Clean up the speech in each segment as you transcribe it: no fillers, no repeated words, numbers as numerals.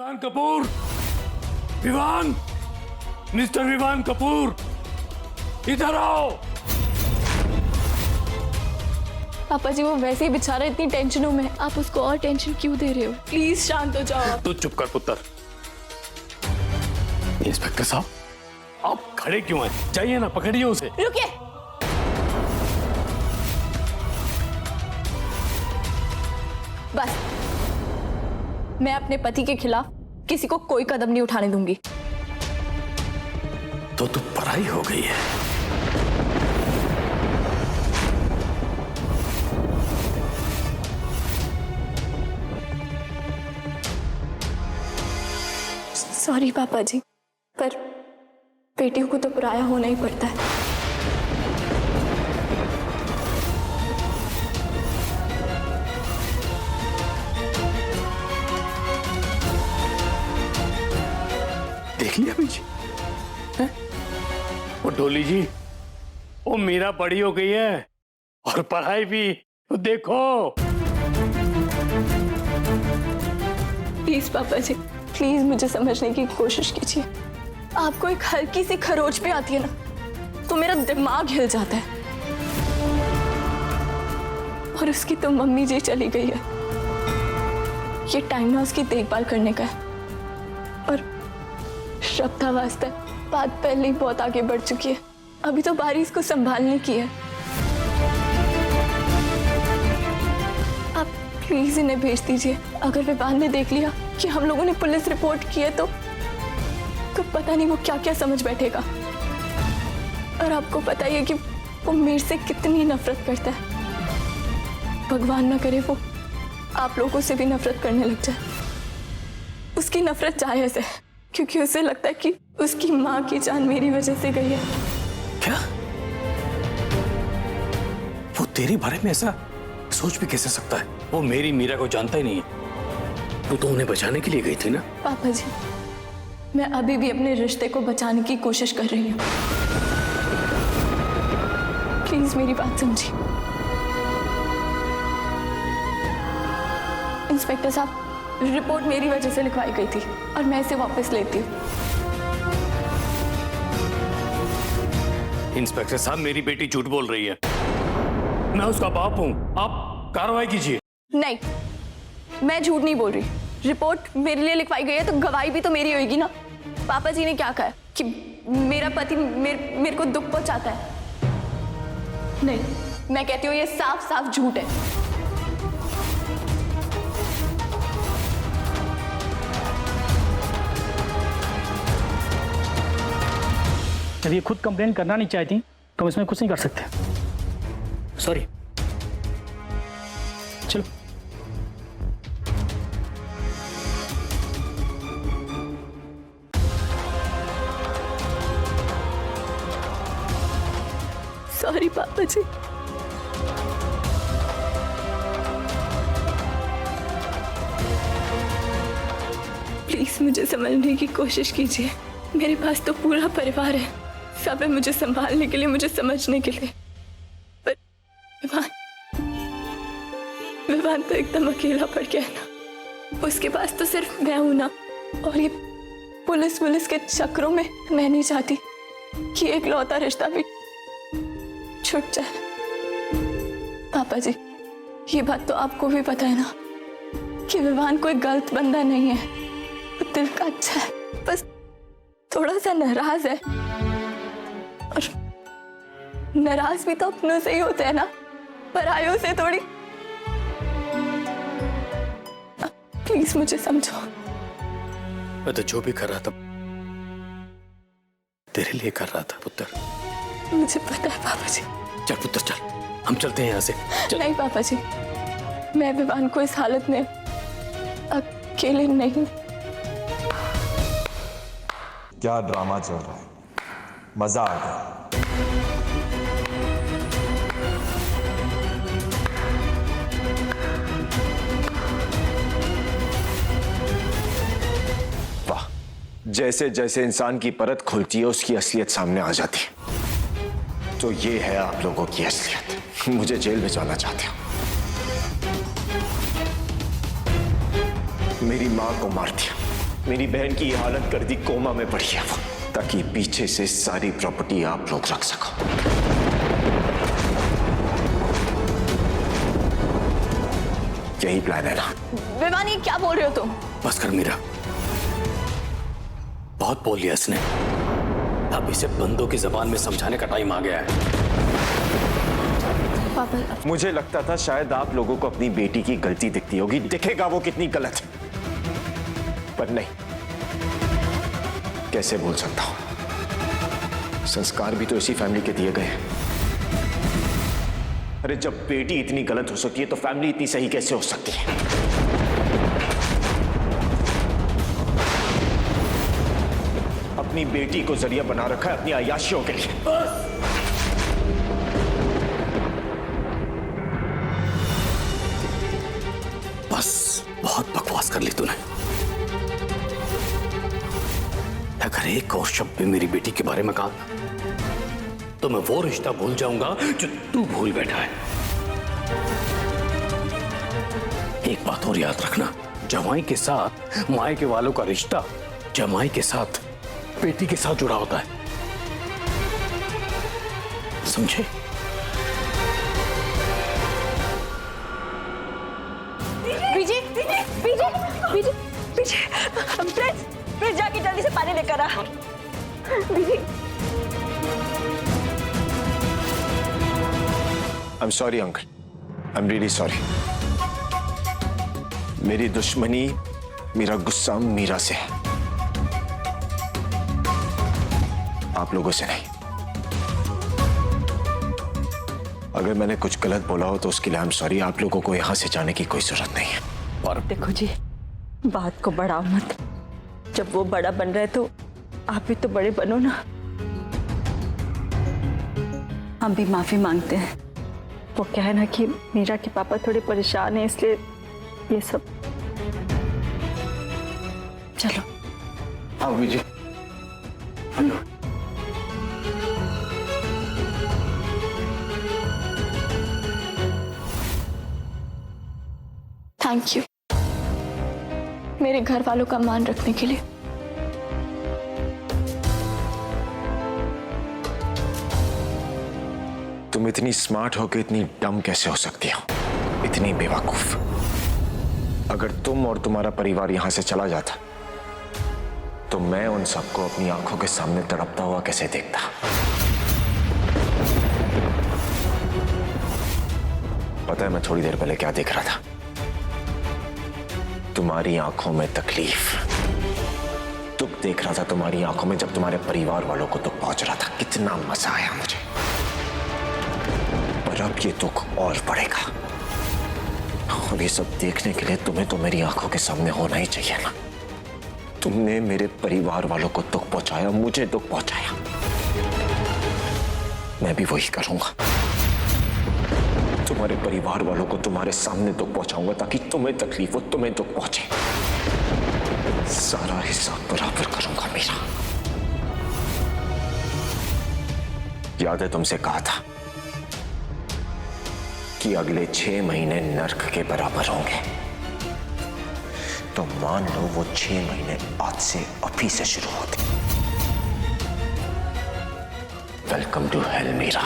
Vivaan Kapoor, Vivaan, mister Vivaan Kapoor, इधर आओ। पापा जी वो वैसे ही बेचारा इतनी टेंशनों में, आप उसको और टेंशन क्यों दे रहे हो? प्लीज शांत हो जाओ। तू चुप कर पुत्र। इंस्पेक्टर साहब, आप खड़े क्यों हैं? जाइए ना, पकड़िए उसे। रुकिए। बस, मैं अपने पति के खिलाफ किसी को कोई कदम नहीं उठाने दूंगी। तो तू पराई हो गई है। सॉरी पापा जी, पर बेटियों को तो पराया होना ही पड़ता है। देख लिया बीजी? वो डोली जी, वो मीरा बड़ी हो गई है और पढ़ाई भी। तो देखो। प्लीज पापा जी, प्लीज मुझे समझने की कोशिश कीजिए। आपको एक हल्की सी खरोच पे आती है ना, तो मेरा दिमाग हिल जाता है। और उसकी तो मम्मी जी चली गई है। ये टाइम ना उसकी देखभाल करने का है। और श्रद्धा वास्ते बात पहले ही बहुत आगे बढ़ चुकी है। अभी तो बारी इसको संभालने की है। आप प्लीज इन्हें भेज दीजिए। अगर विवान ने देख लिया कि हम लोगों ने पुलिस रिपोर्ट की है तो पता नहीं वो क्या क्या समझ बैठेगा। और आपको पता ही है कि वो मेरे से कितनी नफरत करता है। भगवान ना करे वो आप लोगों से भी नफरत करने लग जाए। उसकी नफरत जायज है, क्योंकि उसे लगता है कि उसकी माँ की जान मेरी वजह से गई है। क्या? वो तेरे बारे में ऐसा सोच भी कैसे सकता है? वो मेरी मीरा को जानता ही नहीं है। वो तो उन्हें बचाने के लिए गई थी ना? पापा जी, मैं अभी भी अपने रिश्ते को बचाने की कोशिश कर रही हूँ। प्लीज मेरी बात समझिए। इंस्पेक्टर साहब, रिपोर्ट मेरी वजह से लिखवाई गई थी और मैं इसे वापस लेती हूँ। इंस्पेक्टर साहब, मेरी बेटी झूठ बोल रही है। मैं उसका बाप हूं। आप कार्रवाई कीजिए। नहीं, मैं झूठ नहीं बोल रही। रिपोर्ट मेरे लिए लिखवाई गई है तो गवाही भी तो मेरी होगी ना। पापा जी ने क्या कहा कि मेरा पति मेरे को दुख पहुंचाता है? नहीं, मैं कहती हूँ ये साफ साफ झूठ है। जब ये खुद कंप्लेन करना नहीं चाहती तो हम इसमें कुछ नहीं कर सकते। सॉरी। चलो। सॉरी पापा जी। प्लीज मुझे समझने की कोशिश कीजिए। मेरे पास तो पूरा परिवार है, सब है मुझे संभालने के लिए, मुझे समझने के लिए। पर विवान तो एकदम अकेला पड़ गया है ना। उसके पास तो सिर्फ मैं हूं ना। और ये पुलिस के चक्करों में मैं नहीं चाहती कि एक लौता रिश्ता भी छूट जाए। पापा जी, ये बात तो आपको भी पता है ना कि विवान कोई गलत बंदा नहीं है। वो दिल का अच्छा है, बस थोड़ा सा नाराज है। और नाराज भी तो अपनों से ही होते हैं ना, परायों से थोड़ी। प्लीज मुझे समझो। मैं तो जो भी कर रहा था तेरे लिए कर रहा था पुत्र। मुझे पता है पापा जी। चल पुत्र चल, हम चलते हैं यहाँ से। नहीं पापा जी, मैं विवान को इस हालत में अकेले नहीं। क्या ड्रामा चल रहा है, मजा आ गया। वाह, जैसे जैसे इंसान की परत खुलती है उसकी असलियत सामने आ जाती है। तो ये है आप लोगों की असलियत। मुझे जेल भिजवाना चाहते हो। मेरी मां को मार दिया, मेरी बहन की हालत कर दी, कोमा में पड़ी है वो, ताकि पीछे से सारी प्रॉपर्टी आप लोग रख सको। यही प्लान है ना? विवानी क्या बोल रहे हो तुम? बस कर मीरा, बहुत बोल लिया इसने। अब इसे बंदों की जबान में समझाने का टाइम आ गया है। पापा, मुझे लगता था शायद आप लोगों को अपनी बेटी की गलती दिखती होगी, दिखेगा वो कितनी गलत है, पर नहीं। कैसे बोल सकता हूं? संस्कार भी तो इसी फैमिली के दिए गए हैं। अरे जब बेटी इतनी गलत हो सकती है तो फैमिली इतनी सही कैसे हो सकती है? अपनी बेटी को जरिया बना रखा है अपनी अय्याशियों के लिए। बस बहुत बकवास कर ली तूने। अगर एक और शब्द भी मेरी बेटी के बारे में कहा तो मैं वो रिश्ता भूल जाऊंगा जो तू भूल बैठा है। एक बात और याद रखना, जमाई के साथ मायके वालों का रिश्ता जमाई के साथ बेटी के साथ जुड़ा होता है, समझे? विजय, विजय, विजय, विजय, विजय, प्लीज जाके जल्दी से पानी लेकर आ। विजय, I'm sorry uncle, I'm really sorry। मेरी दुश्मनी, मेरा गुस्सा मीरा से है, आप लोगों से नहीं। अगर मैंने कुछ गलत बोला हो तो उसके लिए I'm sorry। आप लोगों को यहां से जाने की कोई जरूरत नहीं है। और देखो जी, बात को बढ़ाओ मत। जब वो बड़ा बन रहा है तो आप भी तो बड़े बनो ना। हम भी माफी मांगते हैं। वो क्या है ना कि मीरा के पापा थोड़े परेशान हैं, इसलिए ये सब। चलो आओ विजय। थैंक यू मेरे घर वालों का मान रखने के लिए। तुम इतनी स्मार्ट हो के इतनी डम कैसे हो सकती हो, इतनी बेवकूफ? अगर तुम और तुम्हारा परिवार यहां से चला जाता तो मैं उन सबको अपनी आंखों के सामने तड़पता हुआ कैसे देखता? पता है मैं थोड़ी देर पहले क्या देख रहा था? तुम्हारी आंखों में तकलीफ, दुख देख रहा था तुम्हारी आंखों में जब तुम्हारे परिवार वालों को दुख पहुंच रहा था। कितना मजा आया मुझे, पर अब ये दुख और बढ़ेगा। और ये सब देखने के लिए तुम्हें तो मेरी आंखों के सामने होना ही चाहिए ना। तुमने मेरे परिवार वालों को दुख पहुंचाया, मुझे दुख पहुंचाया, मैं भी वही करूंगा। तुम्हारे परिवार वालों को तुम्हारे सामने दुख पहुंचाऊंगा ताकि तुम्हें तकलीफ हो, तुम्हें दुख पहुंचे। सारा हिसाब बराबर करूंगा मेरा। याद है तुमसे कहा था कि अगले 6 महीने नर्क के बराबर होंगे, तो मान लो वो 6 महीने आज से अभी से शुरू होते। Welcome to hell Meera.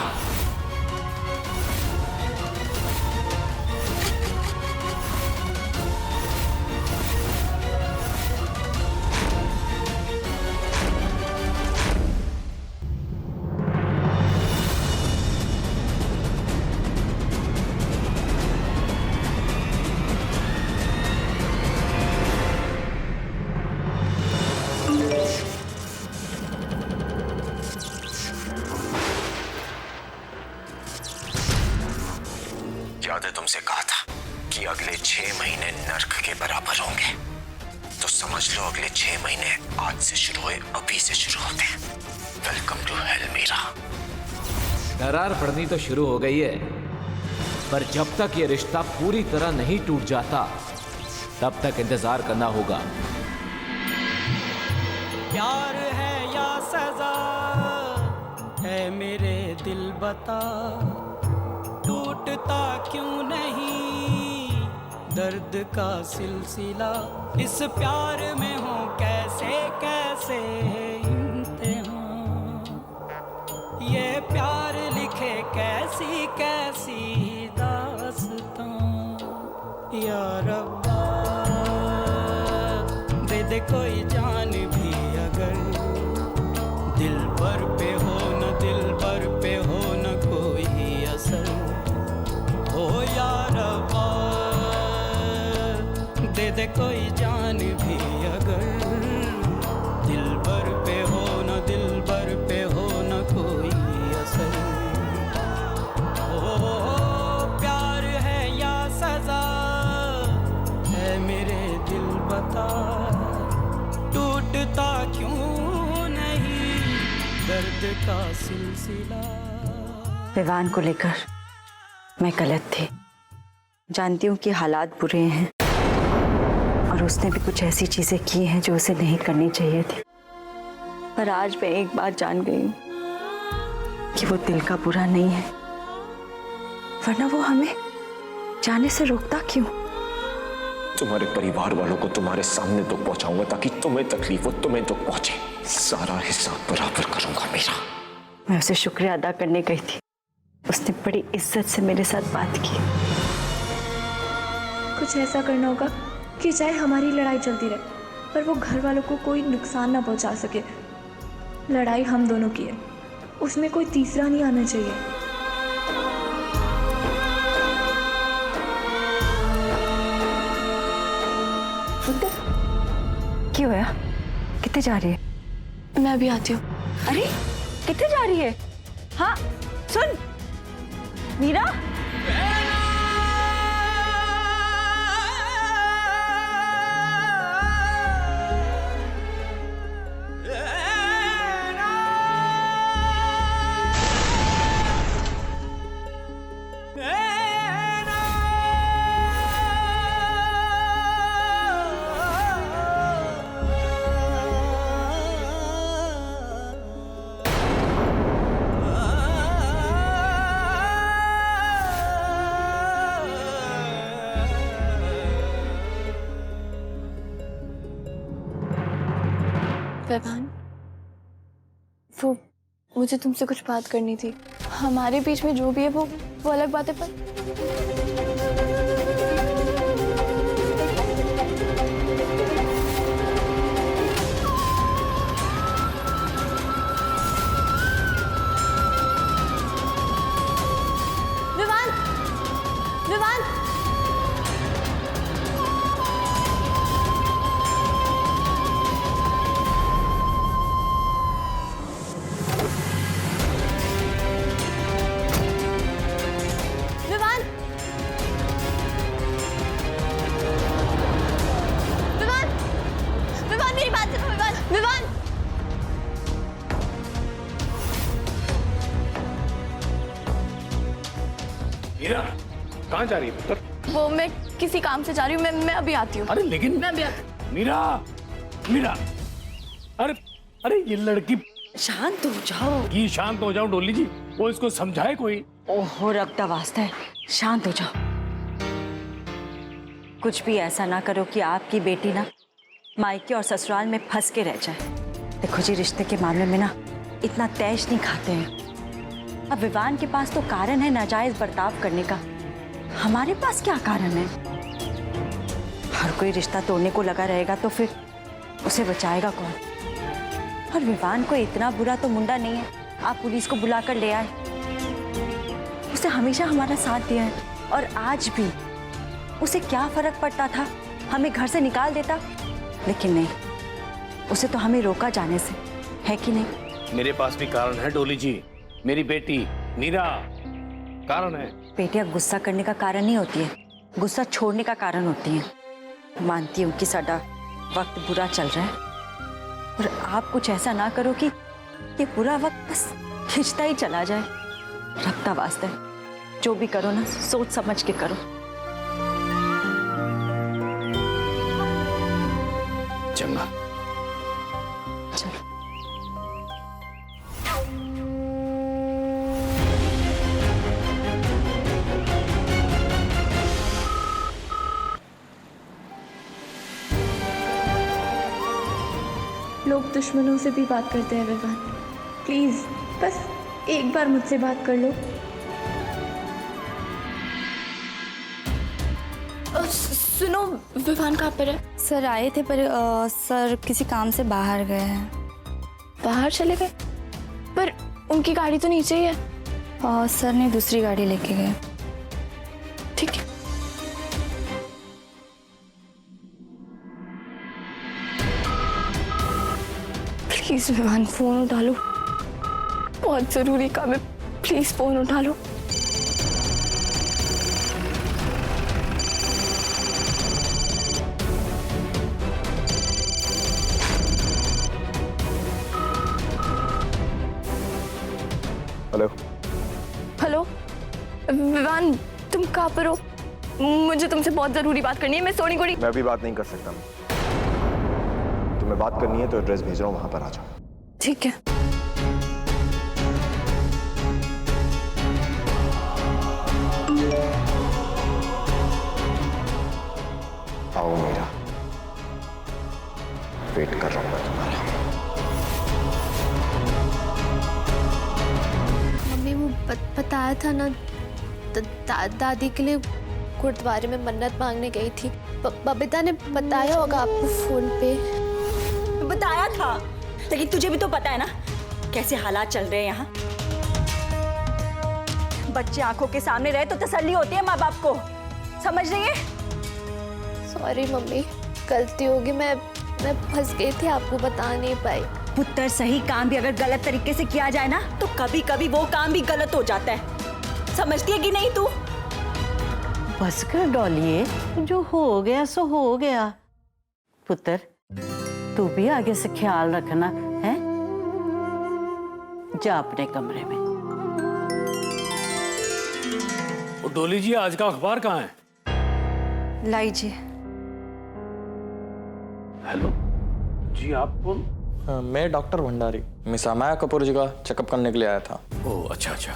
याद है तुमसे कहा था कि अगले 6 महीने नर्क के बराबर होंगे, तो समझ लो अगले 6 महीने आज से शुरू हुए, अभी से शुरू होते हैं। Welcome to hell Meera. दरार पड़नी तो शुरू हो गई है, पर जब तक ये रिश्ता पूरी तरह नहीं टूट जाता तब तक इंतजार करना होगा। प्यार है या सजा है मेरे दिल बता, टूटता क्यों नहीं दर्द का सिलसिला, इस प्यार में हूँ कैद से इम्तिहान, ये प्यार लिखे कैसी कैसी दास्तां। या रब्बा दे दे कोई जान भी अगर, दिल पर पे हो न दिल पर पे हो न कोई असर। ओ या रब्बा दे दे कोई जान भी अगर, दिल पर पे हो न दिल पर पे हो न कोई असर। ओ प्यार है या सजा है मेरे दिल बता, टूटता क्यों नहीं दर्द का सिलसिला। विवान को लेकर मैं गलत थी, जानती हूँ कि हालात बुरे हैं और उसने भी कुछ ऐसी चीजें की हैं जो उसे नहीं करनी चाहिए थी। पर आज मैं एक बात जान गई हूँ कि वो दिल का बुरा नहीं है, वरना वो हमें जाने से रोकता क्यों? तुम्हारे परिवार वालों को तुम्हारे सामने दुख पहुंचाऊंगा ताकि तुम्हें तकलीफ हो, तुम्हें दुख पहुंचे। सारा हिसाब बराबर करूंगा मेरा। मैं उसे शुक्रिया अदा करने गई थी, उसने बड़ी इज्जत से मेरे साथ बात की। कुछ ऐसा करना होगा कि चाहे हमारी लड़ाई चलती रहे, पर वो घर वालों को कोई नुकसान ना पहुंचा सके। लड़ाई हम दोनों की है, उसमें कोई तीसरा नहीं आना चाहिए। क्यों है? कितने जा रही है? मैं अभी आती हूँ। अरे कितने जा रही है? हाँ सुन मीरा, विवान, वो मुझे तुमसे कुछ बात करनी थी। हमारे बीच में जो भी है वो अलग बात है, पर विवान, विवान, मीरा, कहाँ जा रही है पुत्र? वो मैं किसी काम से जा रही हूँ। मैं अभी आती हूँ। अरे लेकिन मैं अभी आती। मीरा, मीरा, अरे अरे ये लड़की। शांत हो जाओ। ये शांत हो जाओ डोली जी, वो इसको समझाए कोई। ओहो रब्ता वास्ता है, शांत हो जाओ। कुछ भी ऐसा ना करो कि आपकी बेटी ना मायके और ससुराल में फंस के रह जाए। देखो जी, रिश्ते के मामले में ना इतना तैश नहीं खाते हैं। अब विवान के पास तो कारण है नाजायज बर्ताव करने का, हमारे पास क्या कारण है? हर कोई रिश्ता तोड़ने को लगा रहेगा तो फिर उसे बचाएगा कौन? और विवान को इतना बुरा तो मुंडा नहीं है, आप पुलिस को बुलाकर ले आए। उसे हमेशा हमारा साथ दिया है और आज भी। उसे क्या फर्क पड़ता था, हमें घर से निकाल देता, लेकिन नहीं, उसे तो हमें रोका जाने से, है कि नहीं? मेरे पास भी कारण है डोली जी, मेरी बेटी मीरा कारण है। बेटियां गुस्सा करने का कारण नहीं होती है, गुस्सा छोड़ने का कारण होती है। मानती हूँ कि साडा वक्त बुरा चल रहा है, पर आप कुछ ऐसा ना करो कि ये बुरा वक्त बस खिंचता ही चला जाए। रब्ता वास्ता है, जो भी करो ना सोच समझ के करो। चंगा, चलो। लोग दुश्मनों से भी बात करते हैं विवान। प्लीज बस एक बार मुझसे बात कर लो। सुनो, विवान कहाँ पर है? सर आए थे पर सर किसी काम से बाहर गए हैं। बाहर चले गए? पर उनकी गाड़ी तो नीचे ही है। सर ने दूसरी गाड़ी लेके गए। ठीक है। प्लीज विवान फोन उठा लो, बहुत जरूरी काम है। प्लीज फोन उठा लो। हेलो। हेलो विवान, तुम कहाँ पर हो? मुझे तुमसे बहुत जरूरी बात करनी है। मैं सोनी गोड़ी। मैं अभी बात नहीं कर सकता। तुम्हें बात करनी है तो एड्रेस भेज रहा हूँ, वहां पर आ जाओ। ठीक है। आओ मीरा, वेट कर रहा हूँ मैं तुम्हारा। मम्मी वो बताया था ना, दादी के लिए गुरुद्वारे में मन्नत मांगने गई थी। बबीता ने बताया होगा आपको फोन पे। बताया था, लेकिन तुझे भी तो पता है ना कैसे हालात चल रहे हैं यहाँ। बच्चे आंखों के सामने रहे तो तसल्ली होती है माँ बाप को, समझ रही है? सॉरी मम्मी, गलती होगी। मैं फंस गई थी, आपको बता नहीं पाई। पुत्र, सही काम भी अगर गलत तरीके से किया जाए ना तो कभी कभी वो काम भी गलत हो जाता है, समझती है कि नहीं तू? बस कर डॉलिए, जो हो गया सो हो गया। पुत्र, तू भी आगे से ख्याल रखना है। जा अपने कमरे में। डोली जी, आज का अखबार कहाँ है? लाइए। हेलो जी, आप कौन? मैं डॉक्टर भंडारी, मिस अमाया कपूर जी का चेकअप करने के लिए आया था। ओह अच्छा अच्छा।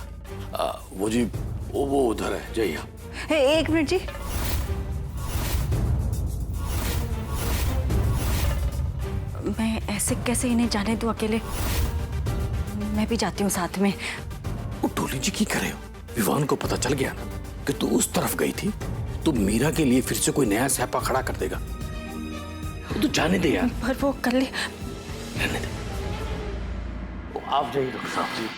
वो जी वो उधर है, जाइए। एक मिनट जी। मैं ऐसे कैसे इन्हें जाने दूं अकेले? मैं भी जाती हूँ साथ में। वो डोली जी की करे हो? विवान को पता चल गया ना कि तू उस तरफ गई थी तो मीरा के लिए फिर से कोई नया सैपा खड़ा कर देगा। तू जाने दे यार। पर वो कर ले, रहने दे। आप जाइए डॉक्टर साहब जी।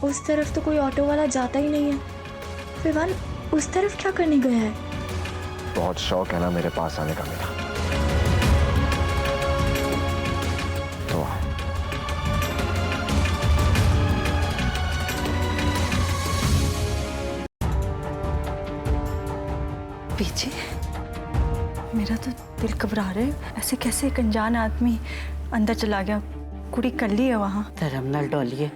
उस तरफ तो कोई ऑटो वाला जाता ही नहीं है। विवान उस तरफ क्या करने गया है? बहुत शौक है ना मेरे पास आने का मेरा, तो पीछे मेरा तो दिल घबरा रहा है। ऐसे कैसे एक अनजान आदमी अंदर चला गया? कुड़ी कल्ली है वहां। धर्मनाल डॉलिए,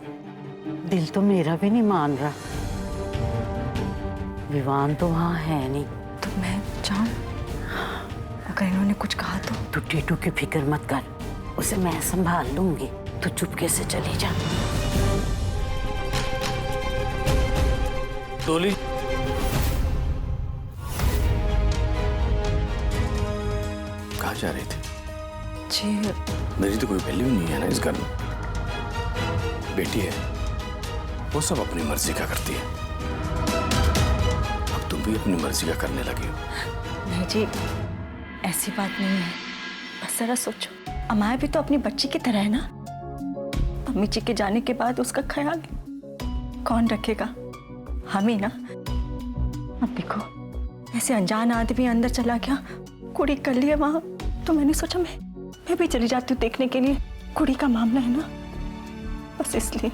दिल तो मेरा भी नहीं मान रहा। विवान तो वहाँ है नहीं। तो मैं जाऊं? अगर इन्होंने कुछ कहा तो? तू टीटू की फिक्र मत कर, उसे मैं संभाल लूंगी। तू चुपके से चली जा। डोली, कहाँ जा रही थी? जी मेरी तो कोई वैल्यू नहीं है ना इस घर में। बेटी है, वो सब अपनी मर्जी का करती है। अब तुम भी अपनी मर्जी का करने लगी हो। नहीं जी, ऐसी बात नहीं है। बस जरा सोचो, अमाया भी तो अपनी बच्ची की तरह है ना। अम्मी जी के जाने के बाद उसका ख्याल कौन रखेगा? हम ही ना। अब देखो, ऐसे अनजान आदमी अंदर चला गया, कुड़ी कर लिया वहां, तो मैंने सोचा मैं भी चली जाती हूँ देखने के लिए। कुड़ी का मामला है ना, बस इसलिए।